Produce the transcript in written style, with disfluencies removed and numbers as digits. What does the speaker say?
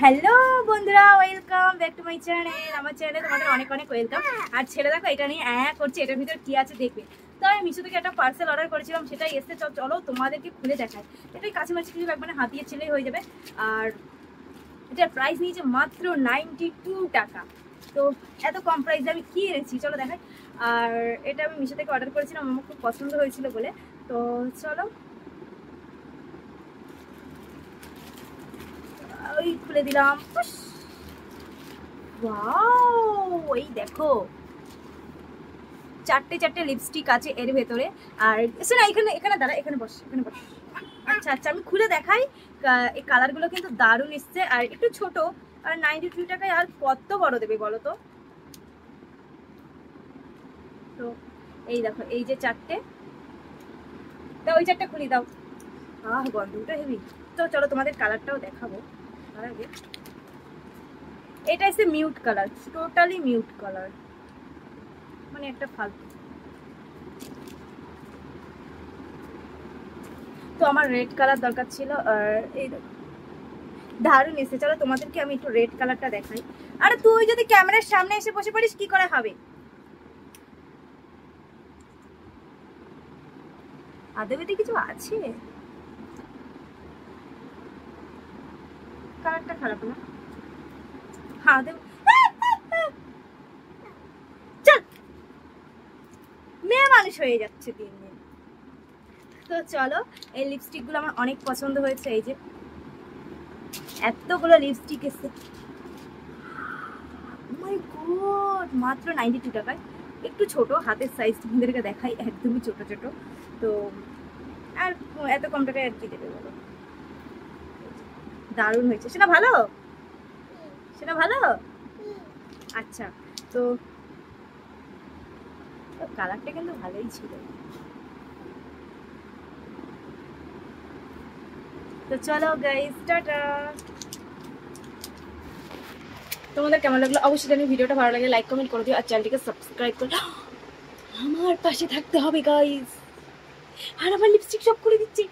Hello বন্ধুরা, welcome back to my channel. আমার চ্যানেলে তোমাদের অনেক অনেক ওয়েলকাম। আর ছেলে দেখো এটা নিয়ে করছে, এটার ভিতরে কি আছে দেখবে। তো আমি মিশো থেকে একটা পার্সেল অর্ডার করেছিলাম, সেটাই এসছে। চলো তোমাদেরকে খুলে দেখাই। এটাই কাছামাছি কিছু লাগবে না, হাতিয়ে ছেলেই হয়ে যাবে। আর এটার প্রাইস নিয়েছে মাত্র 92 টাকা। তো এত কম প্রাইসে আমি কি এনেছি চলো দেখাই। আর এটা আমি মিশো থেকে অর্ডার করেছিলাম, আমার খুব পছন্দ হয়েছিল বলে। তো চলো ওই খুলে দিলাম। ওয়াও, এই দেখো চারটে চারটে লিপস্টিক আছে এর ভেতরে। আর শোনা, এখানে এখানে দাঁড়া, এখানে বস, এখানে বস। আচ্ছা আচ্ছা, আমি খুলে দেখাই। এই কালারগুলো কিন্তু দারুণ এসছে, আর একটু ছোট। আর 92 টাকায় আর কত বড় দেবে বলো তো। তো এই দেখো, এই যে চারটে, তা ওই চারটে খুলি দাও। গন্ধটা হেভি। তো চলো তোমাদের কালারটাও দেখাবো। তার আগে এটা হচ্ছে mute colour, totally mute colour, মানে একটা ফালতু। তো আমার রেড কালার দরকার ছিল, আর এই দারুণ এসে। চলো তোমাদেরকে আমি একটু রেড কালারটা দেখাই। আরে তুই যদি ক্যামেরার সামনে এসে বসে পড়িস কি করে হবে? আদবেতে কিছু আছে? কালারটা খারাপ না। হ্যাঁ দেব। চল, মেয়ে মানুষ হয়ে যাচ্ছে দিন দিন। তো চলো, এই লিপস্টিক গুলো আমার অনেক পছন্দ হয়েছে। এই যে এতগুলো লিপস্টিক এসছে, মাই গড, মাত্র 92 টাকায়। একটু ছোট হাতের সাইজ, তোমাদেরকে দেখাই, একদমই ছোট ছোট। তো আর এত কম টাকায় আর কি দেবে বলো। দারুণ হয়েছে। সেটা ভালো, সেটা ভালো। আচ্ছা, তো কালারটা কিন্তু ভালোই ছিল। তো চলো গাইস, টাটা। তোমাদের কেমন লাগলো অবশ্যই জানি। ভিডিওটা ভালো লাগলে লাইক কমেন্ট করে দিও, আর চ্যানেলটিকে সাবস্ক্রাইব করে আমার পাশে থাকতে হবে গাইস। আর আমার লিপস্টিক সব করে দিচ্ছি।